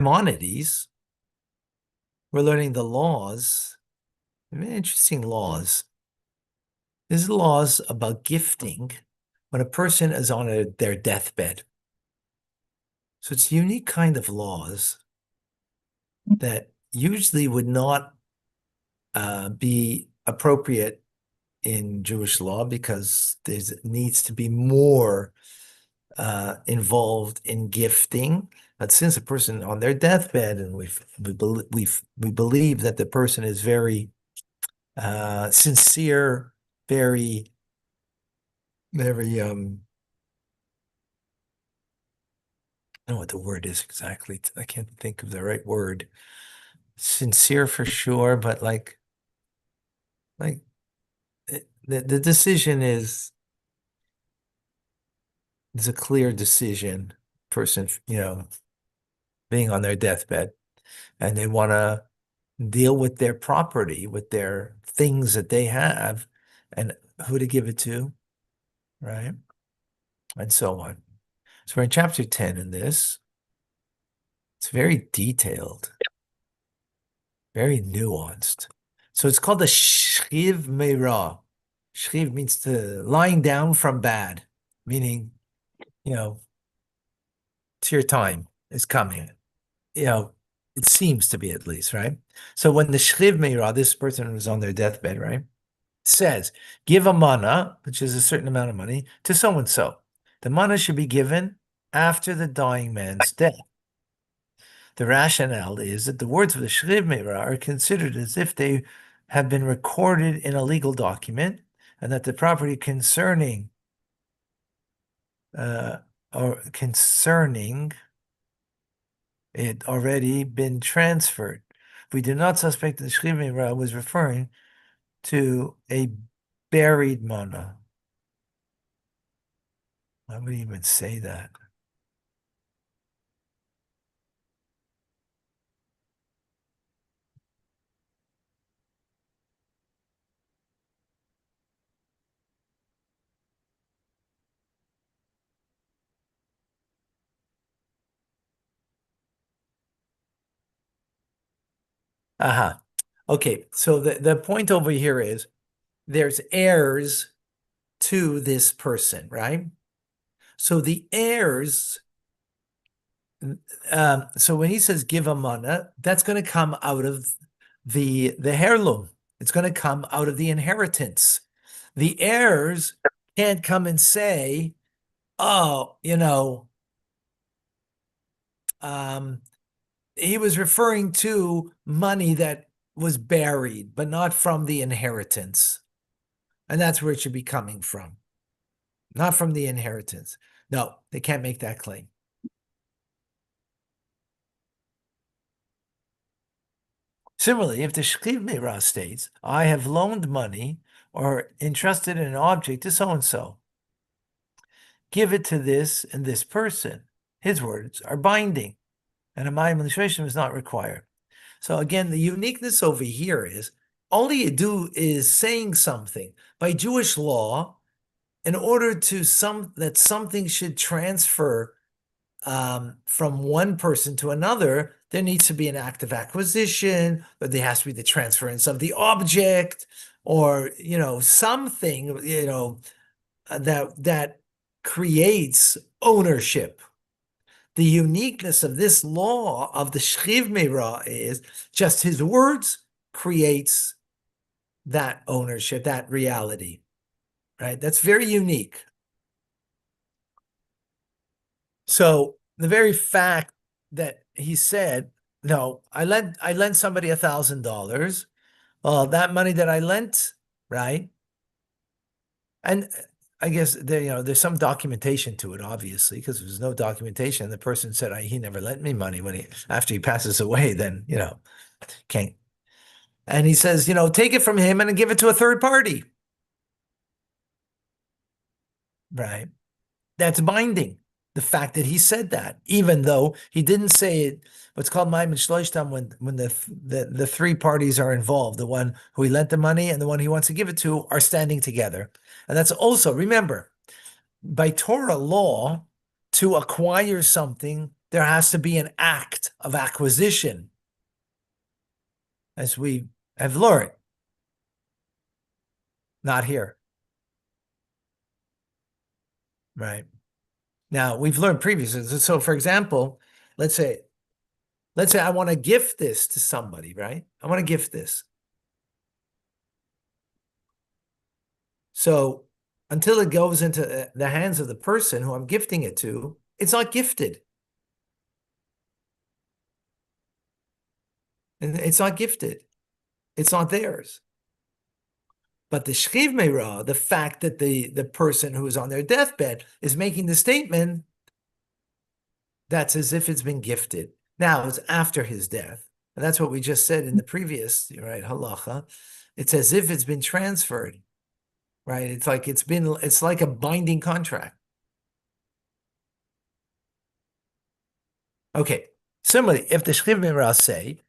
Maimonides, we're learning the laws, very interesting laws. There's laws about gifting when a person is on their deathbed. So it's a unique kind of laws that usually would not be appropriate in Jewish law because there needs to be more involved in gifting. But since a person on their deathbed, and we believe that the person is very sincere, very I don't know what the word is exactly. I can't think of the right word. Sincere for sure, but like the decision is a clear decision. Person, being on their deathbed, and they want to deal with their property, with their things that they have, and who to give it to, right? And so on. So we're in chapter 10 in this. It's very detailed, very nuanced. So it's called the Shchiv Meirah. Shchiv means to lying down from bad, meaning, it's your time is coming. It seems to be at least, right? So when the Shchiv Meirah, this person was on their deathbed, right, says, give a mana, which is a certain amount of money, to so-and-so. The mana should be given after the dying man's death. The rationale is that the words of the Shchiv Meirah are considered as if they have been recorded in a legal document, and that the property concerning it already been transferred. We do not suspect that the Shchiv Meirah was referring to a buried mana. Why would he even say that? Aha. Okay, so the point over here is there's heirs to this person, right? So the heirs, so when he says give a mana, that's going to come out of the heirloom. It's going to come out of the inheritance. The heirs can't come and say, oh, he was referring to money that was buried, but not from the inheritance. And that's where it should be coming from, not from the inheritance. No, they can't make that claim. Similarly, if the Shchiv Meirah states, I have loaned money or entrusted an object to so-and-so, give it to this and this person. His words are binding, and a Mayim illustration is not required. So again, the uniqueness over here is all you do is saying something. By Jewish law, in order to that something should transfer from one person to another, there needs to be an act of acquisition, or there has to be the transference of the object, or something that creates ownership. The uniqueness of this law of the Shchiv Meirah is just his words creates that ownership, that reality, right? That's very unique. So the very fact that he said, no, I lent somebody $1,000. Well, that money that I lent, right? And I guess there's some documentation to it, obviously, because there's no documentation. The person said he never lent me money after he passes away, then can't. And he says, take it from him and give it to a third party. Right. That's binding. The fact that he said that, even though he didn't say it, what's called Ma'im Shloishtam, when the three parties are involved, the one who he lent the money and the one he wants to give it to are standing together. And that's also, remember, by Torah law, to acquire something there has to be an act of acquisition, as we have learned. Not here. Right. Now, we've learned previously. So, for example, let's say I want to gift this to somebody, right? I want to gift this. So until it goes into the hands of the person who I'm gifting it to, it's not gifted. And it's not gifted. It's not theirs. But the shchiv meirah, the fact that the person who is on their deathbed is making the statement, that's as if it's been gifted. Now, it's after his death. And that's what we just said in the previous, right, halacha. It's as if it's been transferred, right? It's like a binding contract. Okay. Similarly, if the shchiv meirah say,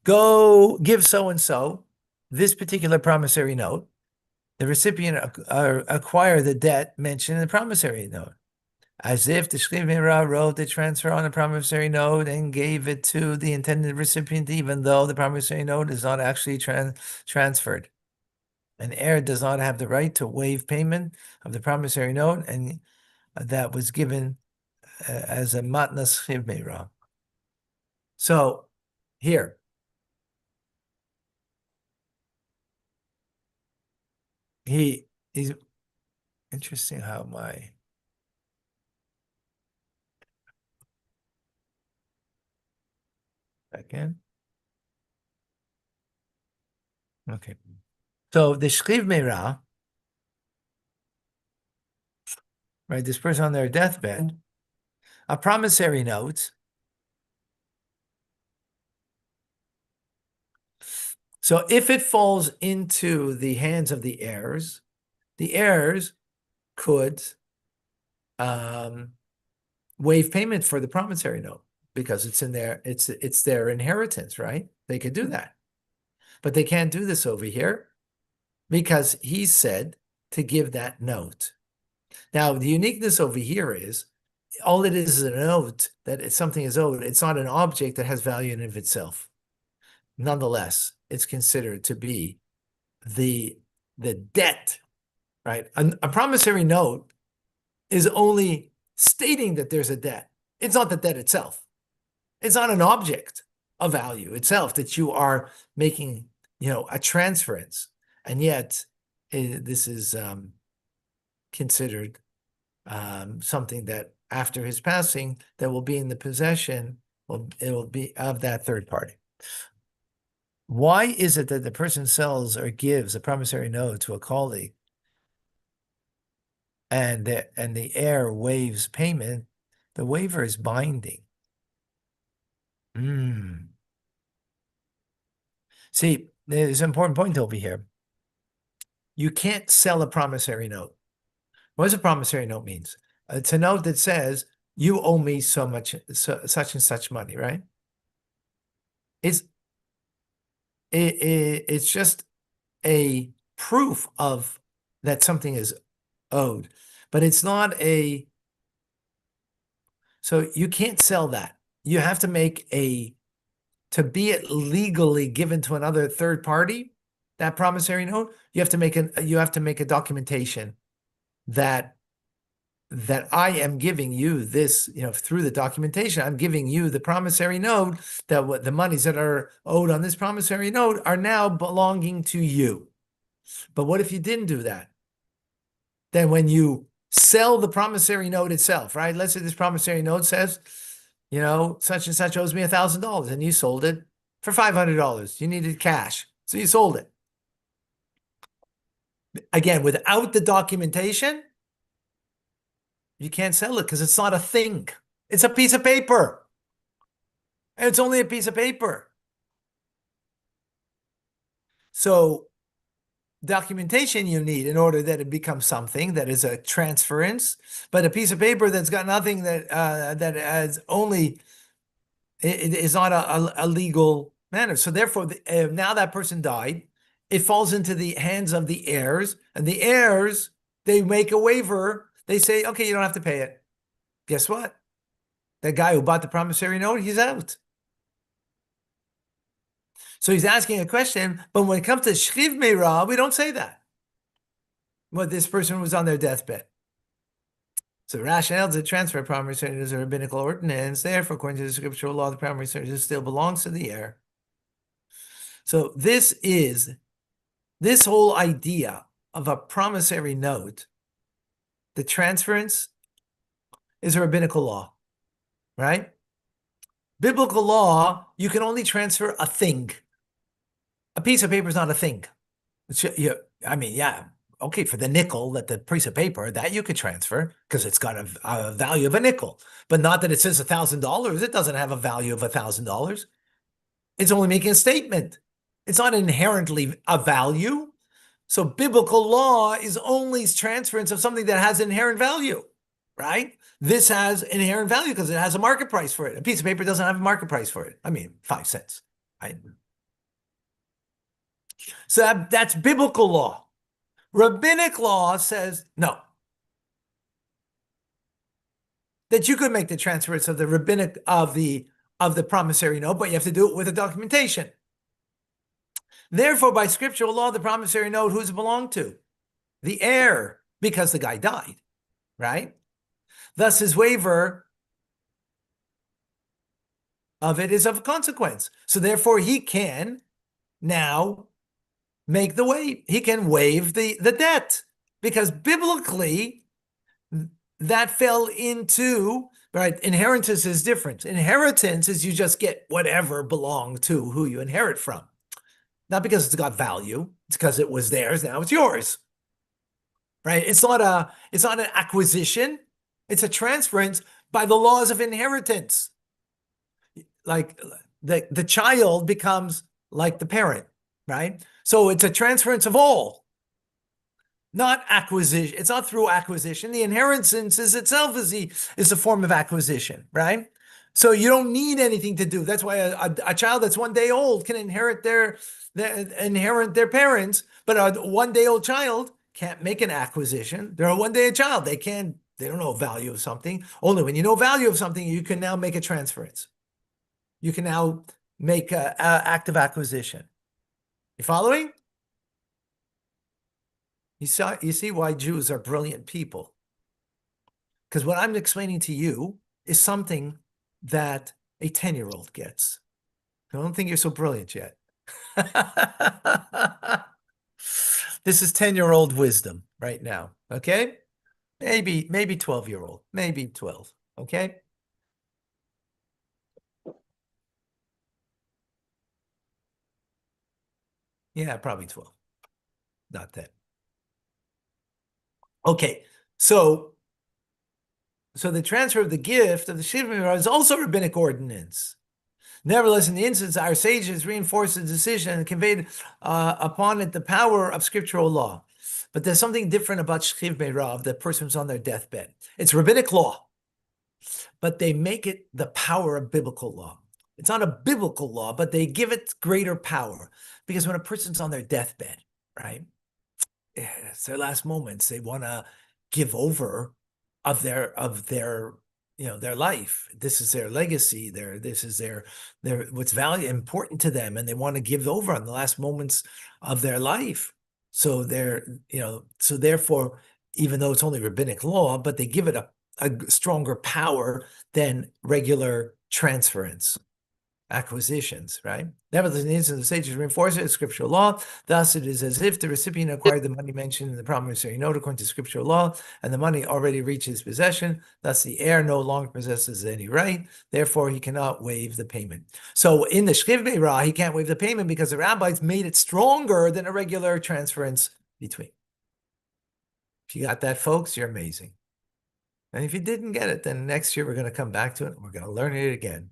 go give so-and-so this particular promissory note, the recipient acquire the debt mentioned in the promissory note, as if the shchiv meirah wrote the transfer on the promissory note and gave it to the intended recipient, even though the promissory note is not actually transferred. An heir does not have the right to waive payment of the promissory note, and that was given as a matnas shchiv meirah. So here, he's interesting how my second. Okay. So the shchiv meirah, right? This person on their deathbed, a promissory note. So if it falls into the hands of the heirs could waive payment for the promissory note because it's in it's their inheritance, right? They could do that. But they can't do this over here because he said to give that note. Now, the uniqueness over here is all it is a note that something is owed. It's not an object that has value in and of itself. Nonetheless, it's considered to be the debt, right? A promissory note is only stating that there's a debt. It's not the debt itself. It's not an object of value itself that you are making, a transference. And yet, this is considered something that after his passing, that will be in the possession, it will be of that third party. Why is it that the person sells or gives a promissory note to a colleague and the heir waives payment? The waiver is binding. See, there's an important point over here. You can't sell a promissory note. What does a promissory note means? It's a note that says, you owe me so much, such and such money, right? It's just a proof of that something is owed, but it's not so you can't sell that. You have to make to be it legally given to another third party, that promissory note, you have to make a documentation that I am giving you this, through the documentation, I'm giving you the promissory note that the monies that are owed on this promissory note are now belonging to you. But what if you didn't do that? Then when you sell the promissory note itself, right? Let's say this promissory note says, such and such owes me $1,000 and you sold it for $500. You needed cash. So you sold it. Again, without the documentation, you can't sell it because it's not a thing. It's a piece of paper. And it's only a piece of paper. So documentation you need in order that it becomes something that is a transference, but a piece of paper that's got nothing that has only, it is not a legal manner. So therefore, now that person died, it falls into the hands of the heirs, and the heirs, they make a waiver. They say, okay, you don't have to pay it. Guess what? The guy who bought the promissory note, he's out. So he's asking a question, but when it comes to Shchiv Meira, we don't say that. Well, this person was on their deathbed. So rationale to transfer promissory note is a rabbinical ordinance. Therefore, according to the scriptural law, the promissory note still belongs to the heir. So this whole idea of a promissory note, the transference is a rabbinical law, right? Biblical law, you can only transfer a thing. A piece of paper is not a thing. Okay, for the nickel, that the piece of paper, that you could transfer because it's got a value of a nickel, but not that it says $1,000. It doesn't have a value of $1,000. It's only making a statement. It's not inherently a value. So biblical law is only transference of something that has inherent value, right? This has inherent value because it has a market price for it. A piece of paper doesn't have a market price for it. 5 cents, right? So that's biblical law. Rabbinic law says no. That you could make the transference of the rabbinic of the promissory note, but you have to do it with a documentation. Therefore, by scriptural law, the promissory note, who's it belong to? The heir, because the guy died, right? Thus, his waiver of it is of consequence. So therefore, he can now make the waive. He can waive the debt because biblically that fell into, right? Inheritance is different. Inheritance is you just get whatever belonged to who you inherit from. Not because it's got value, it's because it was theirs, now it's yours. Right? It's not an acquisition, it's a transference by the laws of inheritance. Like the child becomes like the parent, right? So it's a transference of all, not acquisition. It's not through acquisition. The inheritance itself is a form of acquisition, right? So you don't need anything to do. That's why a child that's 1 day old can inherit their parents, but a 1 day old child can't make an acquisition. They're a 1 day child. They don't know value of something. Only when you know value of something, you can now make a transference. You can now make an act of acquisition. You following? You see why Jews are brilliant people. Because what I'm explaining to you is something that a 10-year-old gets. I don't think you're so brilliant yet. This is 10-year-old wisdom right now, okay? Maybe 12-year-old, maybe 12, okay? Yeah, probably 12, not 10. Okay, so the transfer of the gift of the Shiva is also rabbinic ordinance. Nevertheless, in the instance, our sages reinforced the decision and conveyed upon it the power of scriptural law. But there's something different about Shchiv Meirav, the person who's on their deathbed. It's rabbinic law, but they make it the power of biblical law. It's not a biblical law, but they give it greater power. Because when a person's on their deathbed, right, it's their last moments, they want to give over of their their life. This is their legacy. This is their what's important to them, and they want to give over on the last moments of their life. So so therefore, even though it's only rabbinic law, but they give it a stronger power than regular transference. Acquisitions, right? Nevertheless, in the instance of the sages reinforce it as scriptural law. Thus, it is as if the recipient acquired the money mentioned in the promissory note according to scriptural law, and the money already reached his possession. Thus, the heir no longer possesses any right. Therefore, he cannot waive the payment. So, in the Shchiv Meirah, he can't waive the payment because the rabbis made it stronger than a regular transference between. If you got that, folks, you're amazing. And if you didn't get it, then next year we're going to come back to it and we're going to learn it again.